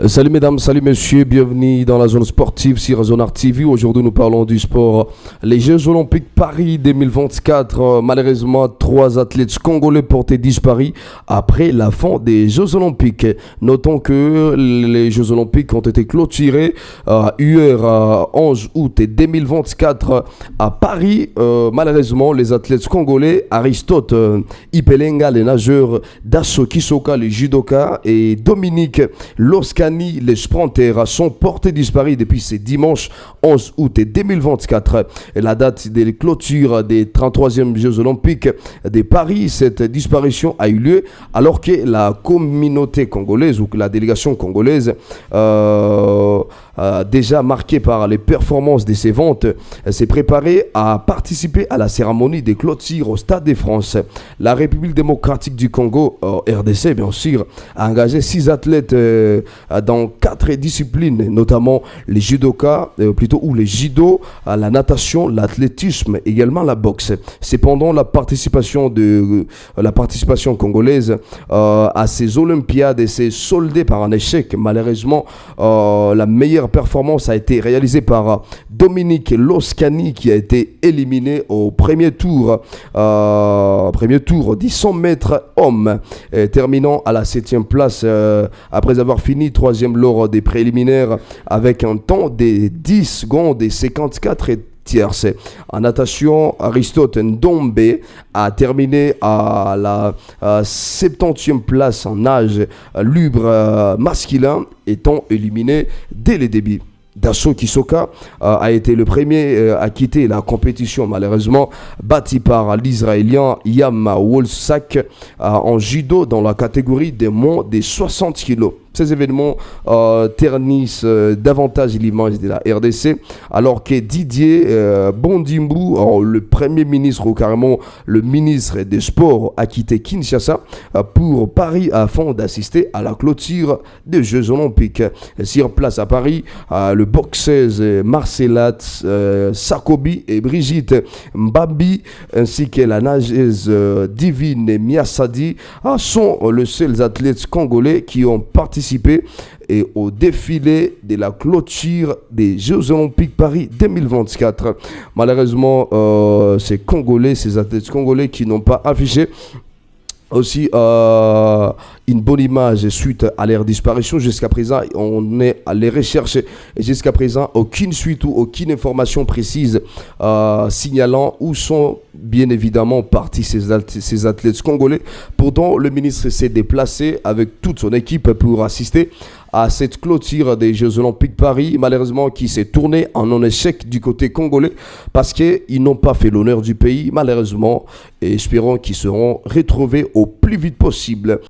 Salut mesdames, salut messieurs, bienvenue dans la zone sportive sur Zone Art TV. Aujourd'hui nous parlons du sport. Les Jeux Olympiques Paris 2024, malheureusement 3 athlètes congolais portés disparus après la fin des Jeux Olympiques. Notons que les Jeux Olympiques ont été clôturés hier 11 août 2024 à Paris. Malheureusement les athlètes congolais, Aristote Ipelenga, les nageurs, Dasso Kisoka, les judokas et Dominique Loskani, les sprinters, sont portés disparus depuis ce dimanche 11 août 2024. La date de clôture des 33e Jeux Olympiques de Paris, cette disparition a eu lieu alors que la communauté congolaise ou que la délégation congolaise, déjà marquée par les performances de ses ventes, s'est préparée à participer à la cérémonie de clôture au Stade de France. La République démocratique du Congo, RDC bien sûr, a engagé 6 athlètes dans 4 disciplines, notamment les judokas, ou les judo, la natation, l'athlétisme, également la boxe. Cependant, la participation congolaise à ces Olympiades s'est soldée par un échec. Malheureusement, la meilleure performance a été réalisée par Dominique Loskani, qui a été éliminé au premier tour du 100 mètres hommes, terminant à la 7e place après avoir fini 3e lors des préliminaires avec un temps de 10 secondes et 54 tierces. En natation, Aristote Ndombe a terminé à la 70e place en nage libre masculin, étant éliminé dès le début. Dasso Kisoka a été le premier à quitter la compétition, malheureusement battu par l'Israélien Yam Wolsak en judo dans la catégorie des moins de 60 kg. Ces événements ternissent davantage l'image de la RDC, alors que Didier Bondimbu, le premier ministre ou carrément le ministre des Sports, a quitté Kinshasa pour Paris afin d'assister à la clôture des Jeux Olympiques. Sur place à Paris, le boxeuse Marcelat Sakobi et Brigitte Mbabi, ainsi que la nageuse Divine Miasadi, sont les seuls athlètes congolais qui ont participé et au défilé de la clôture des Jeux Olympiques Paris 2024. Malheureusement, ces athlètes congolais qui n'ont pas affiché aussi une bonne image suite à leur disparition. Jusqu'à présent, on est à les recherches et jusqu'à présent, aucune suite ou aucune information précise signalant où sont bien évidemment partis ces athlètes congolais. Pourtant, le ministre s'est déplacé avec toute son équipe pour assister à cette clôture des Jeux Olympiques Paris, malheureusement qui s'est tournée en un échec du côté congolais parce qu'ils n'ont pas fait l'honneur du pays, malheureusement, et espérons qu'ils seront retrouvés au plus vite possible.